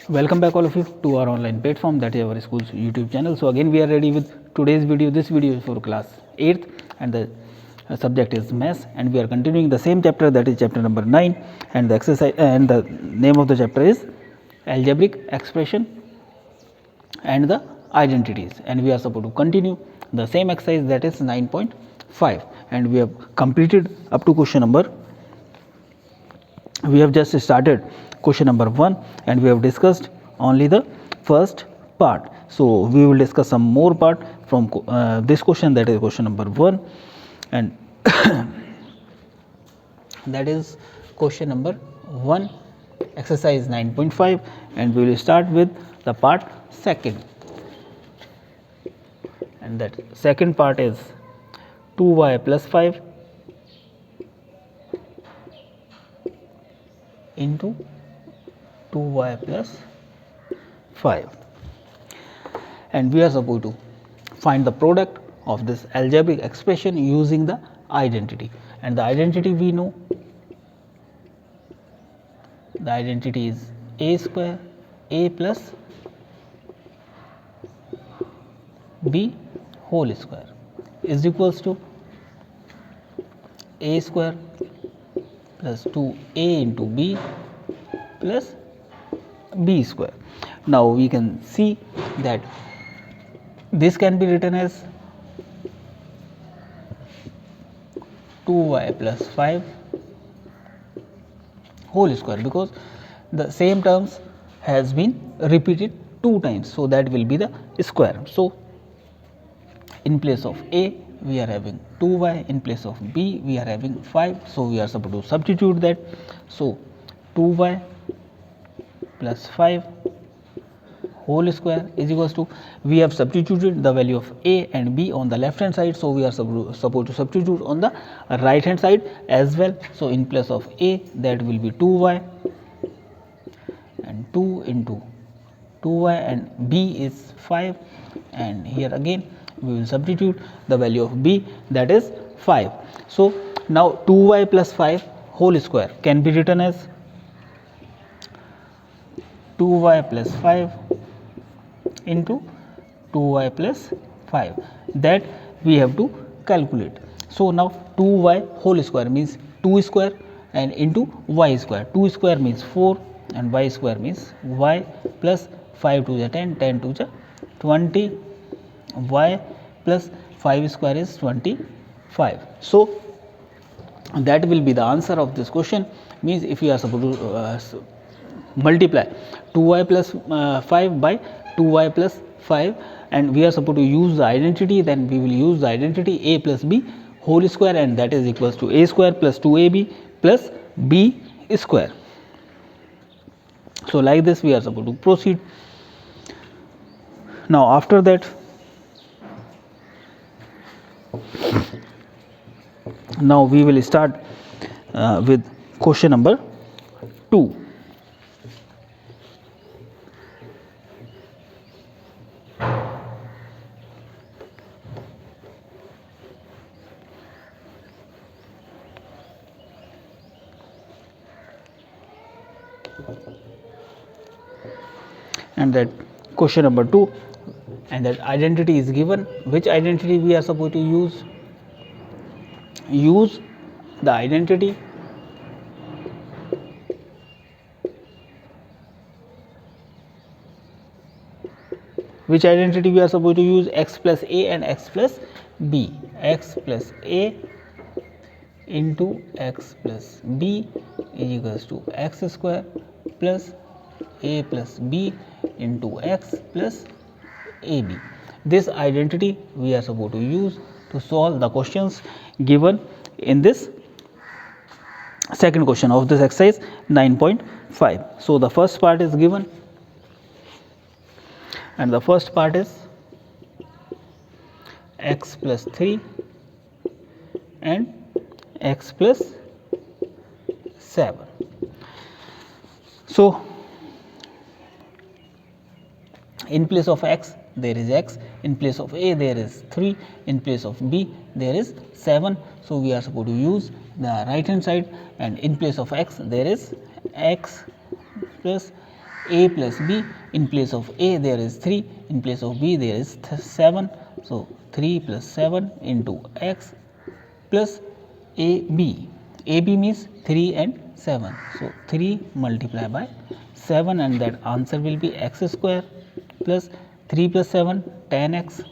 Welcome back all of you to our online platform, that is our school's YouTube channel. So again we are ready with today's video. This video is for class 8th and the subject is maths, and we are continuing the same chapter, that is chapter number 9, and the exercise and the name of the chapter is algebraic expression and the identities, and we are supposed to continue the same exercise, that is 9.5, and we have completed up to question number, we have just started question number 1 and we have discussed only the first part. So we will discuss some more part from this question, that is question number 1, and that is question number 1, exercise 9.5, and we will start with the part second, and that second part is 2y plus 5 into 2y plus 5, and we are supposed to find the product of this algebraic expression using the identity, and the identity we know, the identity is a square a plus b whole square is equals to a square plus 2a into b plus b square. Now we can see that this can be written as 2y plus 5 whole square, because the same terms has been repeated 2 times, so that will be the square. So in place of a we are having 2y, in place of b we are having 5, so we are supposed to substitute that. So 2y plus 5 whole square is equals to, we have substituted the value of a and b on the left hand side, so we are supposed to substitute on the right hand side as well. So in place of a, that will be 2y and 2 into 2y, and b is 5, and here again we will substitute the value of b, that is 5. So now 2y plus 5 whole square can be written as 2y plus 5 into 2y plus 5, that we have to calculate. So now 2y whole square means 2 square and into y square, 2 square means 4 and y square means y, plus 5 to the 10, 10 to the 20, y plus 5 square is 25. So that will be the answer of this question. Means if you are supposed to multiply 2y plus 5 by 2y plus 5, and we are supposed to use the identity, then we will use the identity a plus b whole square, and that is equals to a square plus 2ab plus b square. So like this we are supposed to proceed. Now after that, now we will start with question number 2. And that question number 2, and that identity is given. Which identity we are supposed to use? Use the identity which identity we are supposed to use? X plus a and x plus b, x plus a into x plus b is equals to x square plus a plus b into x plus ab. This identity we are supposed to use to solve the questions given in this second question of this exercise 9.5. So the first part is given, and the first part is x plus 3 and x plus 7. So in place of x there is x, in place of a there is 3, in place of b there is 7. So we are supposed to use the right hand side, and in place of x there is x plus a plus b, in place of a there is 3, in place of b there is 7. So 3 plus 7 into x plus ab. ab means 3 and 7. So 3 multiplied by 7, and that answer will be x square plus 3 plus 7 10x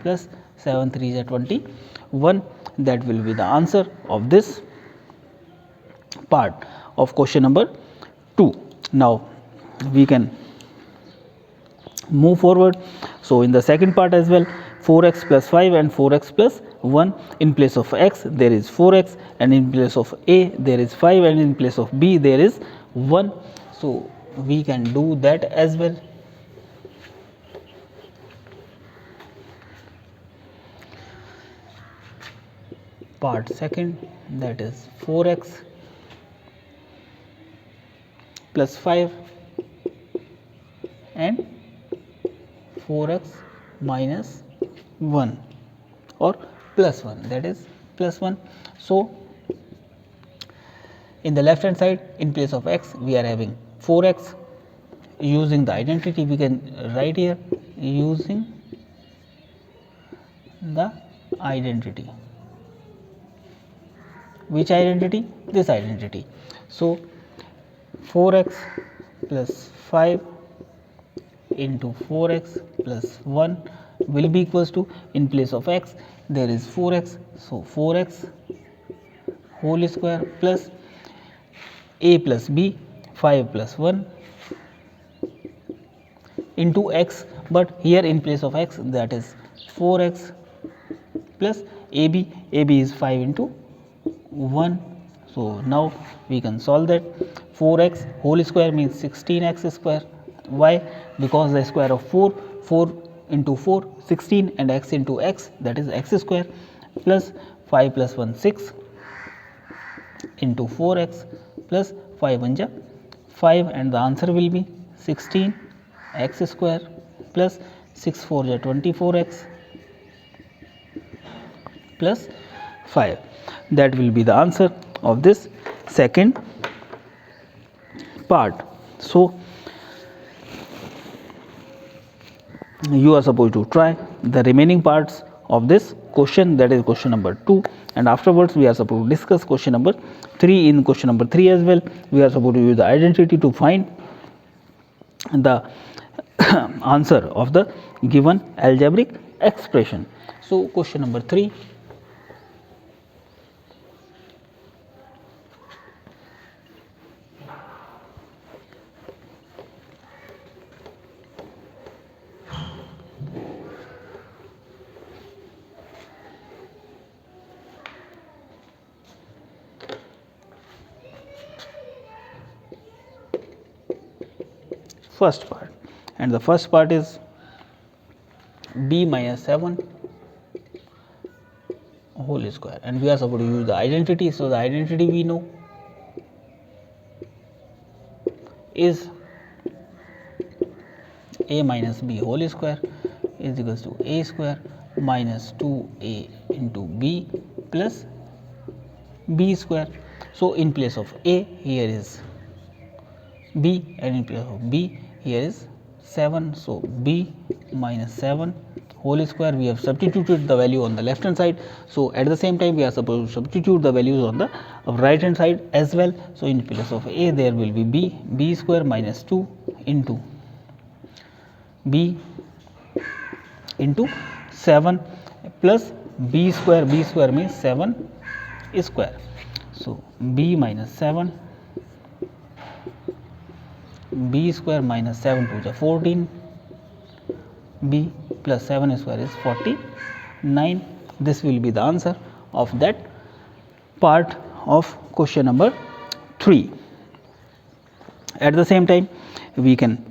plus 7 3 is 21. That will be the answer of this part of question number 2. Now we can move forward. So in the second part as well, 4x plus 5 and 4x plus 1, in place of x there is 4x, and in place of a there is 5, and in place of b there is 1. So we can do that as well. Part second, that is 4x plus 5 and 4x minus 1 or plus 1, that is plus 1. So in the left hand side, in place of x we are having 4x. Using the identity we can write here, using the identity. Which identity? This identity. So 4x plus 5 into 4x plus 1 will be equals to, in place of x there is 4x, so 4x whole square plus a plus b 5 plus 1 into x, but here in place of x that is 4x plus ab is 5 into 1. So now we can solve that. 4x whole square means 16x square. Why? Because the square of 4 into 4 16, and x into x, that is x square, plus 5 plus 1 6 into 4x plus 5 1 ja 5, and the answer will be 16 x square plus 6 4 ja 24x plus 5. That will be the answer of this second part. So you are supposed to try the remaining parts of this question, that is question number 2, and afterwards we are supposed to discuss question number 3. In question number 3 as well, we are supposed to use the identity to find the answer of the given algebraic expression. So question number 3. First part, and the first part is b minus 7 whole square, and we are supposed to use the identity. So the identity we know is a minus b whole square is equals to a square minus 2a into b plus b square. So in place of a here is b, and in place of b here is 7. So b minus 7 whole square, we have substituted the value on the left hand side. So at the same time we are supposed to substitute the values on the right hand side as well. So in place of a there will be b square minus 2 into b into 7 plus b square means 7 square. So b minus 7 b square minus 7 to the 14, b plus 7 square is 49. This will be the answer of that part of question number 3. At the same time we can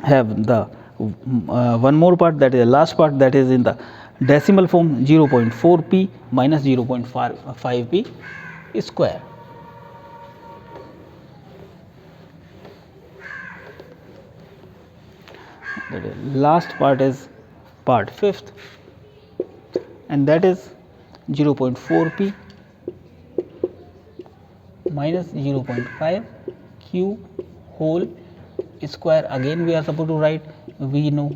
have the one more part, that is the last part, that is in the decimal form, 0.4p minus 0.5p square. The last part is part 5th, and that is 0.4p minus 0.5 q whole square. Again we are supposed to write, we know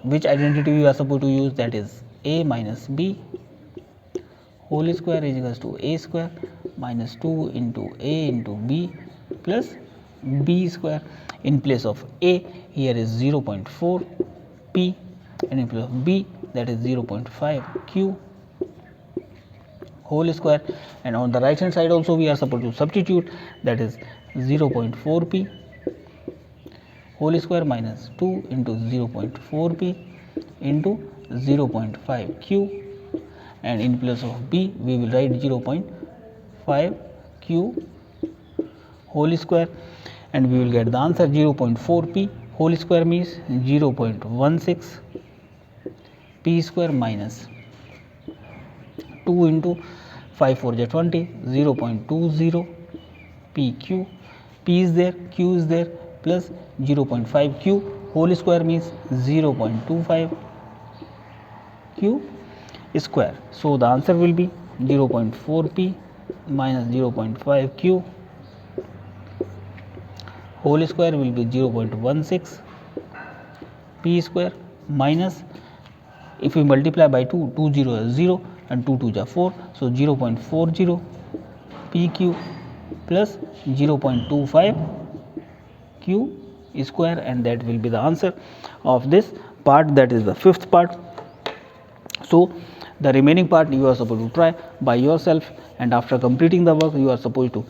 which identity we are supposed to use, that is a minus b whole square is equals to a square minus 2 into a into b plus b square. In place of a, here is 0.4 p, and in place of b, that is 0.5 q whole square, and on the right hand side also we are supposed to substitute, that is 0.4 p whole square minus 2 into 0.4 p into 0.5 q, and in place of b we will write 0.5 q whole square, and we will get the answer 0.4 p whole square means 0.16 p square minus 2 into 5 4 is 20, 0.20 pq, p is there, q is there, plus 0.5 q whole square means 0.25 q square. So the answer will be 0.4 p minus 0.5 q whole square will be 0.16 p square minus, if we multiply by 2, 2 0 is 0 and 2 2 is 4, so 0.40 pq plus 0.25 q square, and that will be the answer of this part, that is the fifth part. So the remaining part you are supposed to try by yourself, and after completing the work you are supposed to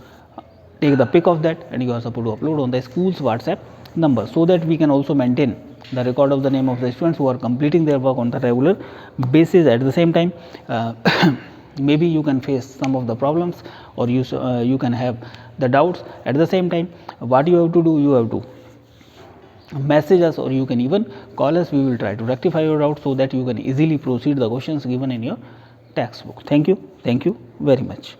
take the pic of that, and you are supposed to upload on the school's WhatsApp number, so that we can also maintain the record of the name of the students who are completing their work on the regular basis. At the same time, maybe you can face some of the problems, or you can have the doubts. At the same time, what you have to do, you have to message us, or you can even call us. We will try to rectify your doubt so that you can easily proceed the questions given in your textbook. Thank you very much.